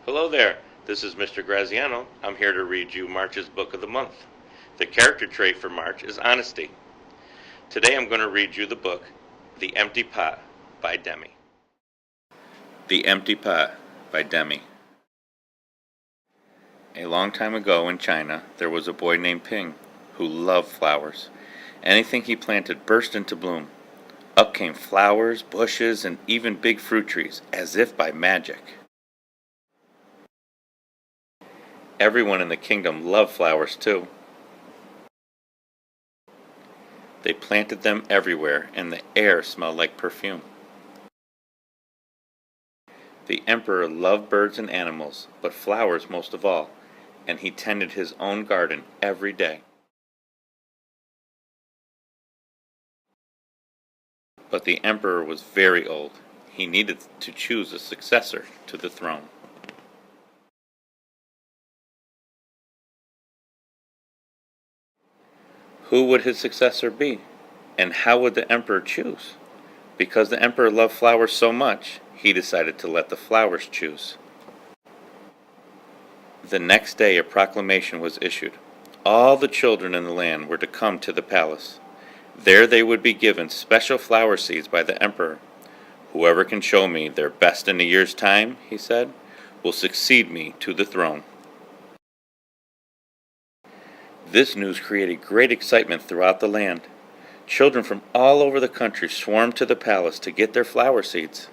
Hello there, this is Mr. Graziano. I'm here to read you March's book of the month. The character trait for March is honesty. Today I'm going to read you the book, The Empty Pot by Demi. The Empty Pot by Demi. A long time ago in China, there was a boy named Ping who loved flowers. Anything he planted burst into bloom. Up came flowers, bushes, and even big fruit trees, as if by magic. Everyone in the kingdom loved flowers too. They planted them everywhere, and the air smelled like perfume. The emperor loved birds and animals, but flowers most of all, and he tended his own garden every day. But the emperor was very old. He needed to choose a successor to the throne. Who would his successor be? And how would the emperor choose? Because the emperor loved flowers so much, he decided to let the flowers choose. The next day a proclamation was issued. All the children in the land were to come to the palace. There they would be given special flower seeds by the emperor. Whoever can show me their best in a year's time, he said, will succeed me to the throne. This news created great excitement throughout the land. Children from all over the country swarmed to the palace to get their flower seeds.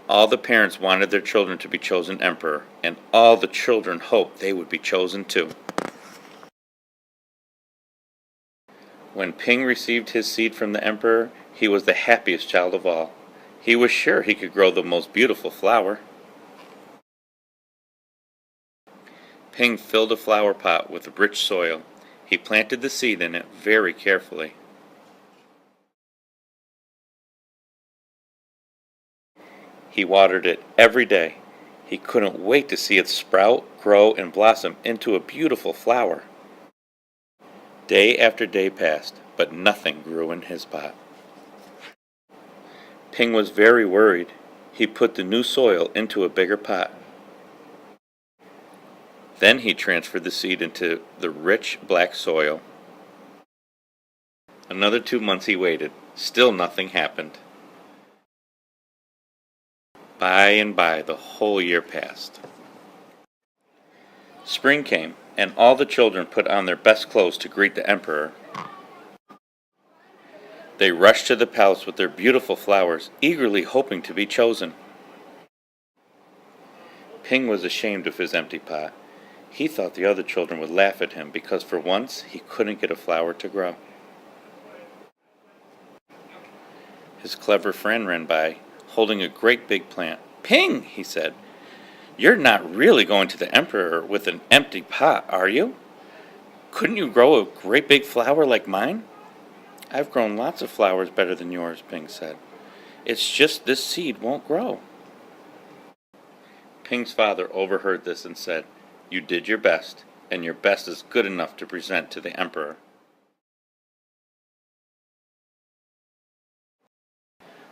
All the parents wanted their children to be chosen emperor, and all the children hoped they would be chosen too. When Ping received his seed from the emperor, he was the happiest child of all. He was sure he could grow the most beautiful flower. Ping filled a flower pot with rich soil. He planted the seed in it very carefully. He watered it every day. He couldn't wait to see it sprout, grow, and blossom into a beautiful flower. Day after day passed, but nothing grew in his pot. Ping was very worried. He put the new soil into a bigger pot. Then he transferred the seed into the rich black soil. Another 2 months he waited. Still nothing happened. By and by, the whole year passed. Spring came, and all the children put on their best clothes to greet the emperor. They rushed to the palace with their beautiful flowers, eagerly hoping to be chosen. Ping was ashamed of his empty pot. He thought the other children would laugh at him because for once he couldn't get a flower to grow. His clever friend ran by, holding a great big plant. "Ping," he said, "you're not really going to the emperor with an empty pot, are you? Couldn't you grow a great big flower like mine?" "I've grown lots of flowers better than yours," Ping said. "It's just this seed won't grow." Ping's father overheard this and said, "You did your best, and your best is good enough to present to the emperor."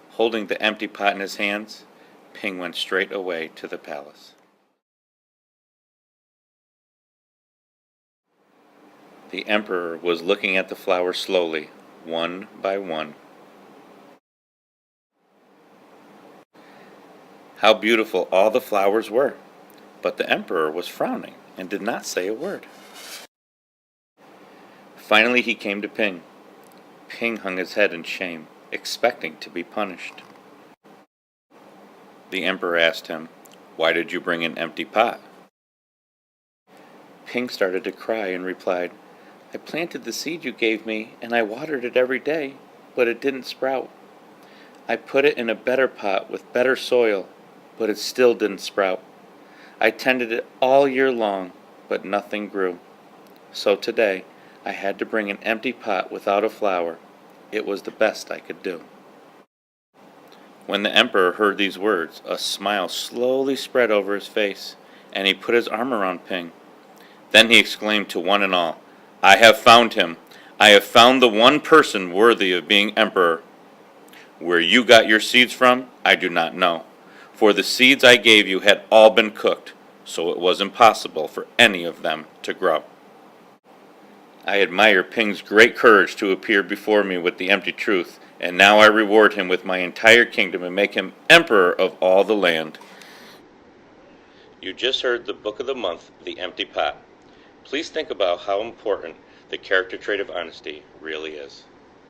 Holding the empty pot in his hands, Ping went straight away to the palace. The emperor was looking at the flowers slowly, one by one. How beautiful all the flowers were! But the emperor was frowning and did not say a word. Finally he came to Ping. Ping hung his head in shame, expecting to be punished. The emperor asked him, "Why did you bring an empty pot?" Ping started to cry and replied, "I planted the seed you gave me, and I watered it every day, but it didn't sprout. I put it in a better pot with better soil, but it still didn't sprout. I tended it all year long, but nothing grew. So today, I had to bring an empty pot without a flower. It was the best I could do." When the emperor heard these words, a smile slowly spread over his face, and he put his arm around Ping. Then he exclaimed to one and all, "I have found him. I have found the one person worthy of being emperor. Where you got your seeds from, I do not know. For the seeds I gave you had all been cooked, so it was impossible for any of them to grow. I admire Ping's great courage to appear before me with the empty truth, and now I reward him with my entire kingdom and make him emperor of all the land. You just heard the book of the month, The Empty Pot. Please think about how important the character trait of honesty really is.